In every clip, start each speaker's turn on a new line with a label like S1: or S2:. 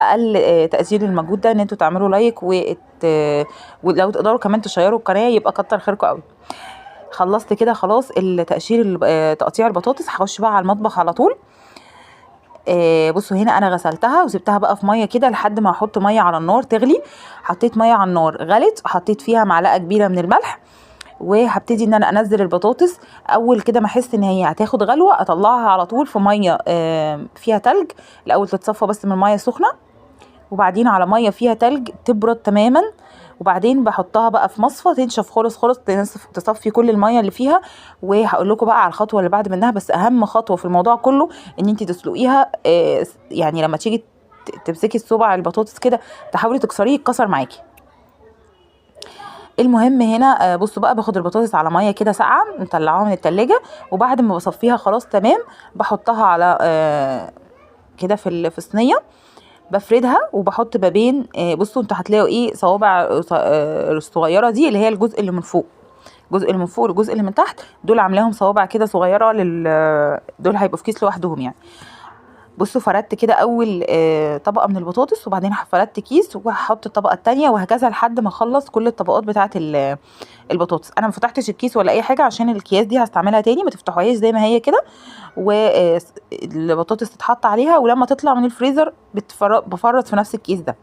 S1: اقل تقدير المجهود ده ان انتوا تعملوا لايك ولو تقدروا كمان تشيروا القناه يبقى كتر خيركم قوي. خلصت كده خلاص التقشير تقطيع البطاطس. هخش بقى على المطبخ على طول. بصوا هنا انا غسلتها وسبتها بقى في ميه كده لحد ما احط ميه على النار تغلي. حطيت ميه على النار غلت، حطيت فيها معلقه كبيره من الملح، وهبتدي ان انا انزل البطاطس. اول كده ما احس ان هي هتاخد غلوه اطلعها على طول في ميه فيها تلج. الاول تتصفى بس من الميه السخنه، وبعدين على ميه فيها تلج تبرد تماما، وبعدين بحطها بقى في مصفى تنشف خالص خالص، تصفي كل الميه اللي فيها. وهقول لكم بقى على الخطوه اللي بعد منها، بس اهم خطوه في الموضوع كله ان انت تسلقيها. يعني لما تيجي تمسكي الصبع البطاطس كده تحاولي تكسريه يتكسر معاكي. المهم هنا بصوا بقى باخد البطاطس على ميه كده ساقعه مطلعاها من التلاجة، وبعد ما بصفيها خلاص تمام بحطها على كده في صينيه، بفردها وبحط ما بين بصوا انتوا هتلاقوا ايه صوابع الصغيره دي اللي هي الجزء اللي من فوق، الجزء اللي من فوق والجزء اللي من تحت دول عاملاهم صوابع كده صغيره دول هيبقوا في كيس لوحدهم يعني. بصوا فردت كده اول طبقه من البطاطس، وبعدين فردت كيس وهحط الطبقه التانية وهكذا لحد ما اخلص كل الطبقات بتاعه البطاطس. انا ما فتحتش الكيس ولا اي حاجه عشان الكياس دي هستعملها تاني، ما تفتحوهاش زي ما هي كده. والبطاطس تتحط عليها، ولما تطلع من الفريزر بفرط في نفس الكيس ده،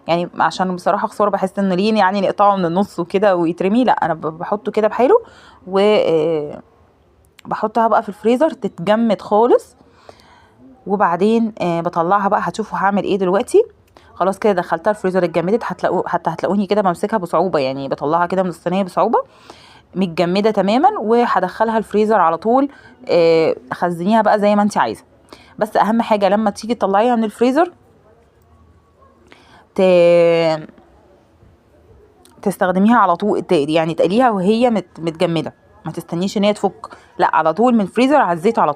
S1: يعني عشان بصراحه خساره بحس ان ليه يعني نقطعه من النص وكده ويترمي، لا انا بحطه كده بحاله بحطها بقى في الفريزر تتجمد خالص. وبعدين بطلعها بقى. هتشوفوا هعمل ايه دلوقتي. خلاص كده دخلتها الفريزر اتجمدت، هتلاقوني كده بمسكها بصعوبه، يعني بطلعها كده من الصينيه بصعوبه متجمده تماما، وهدخلها الفريزر على طول. خزنيها بقى زي ما انت عايزه، بس اهم حاجه لما تيجي تطلعيها من الفريزر تستخدميها على طول، يعني تقليها وهي متجمده، ما تستنيش ان هي تفك، لا على طول من الفريزر على الزيت على طول.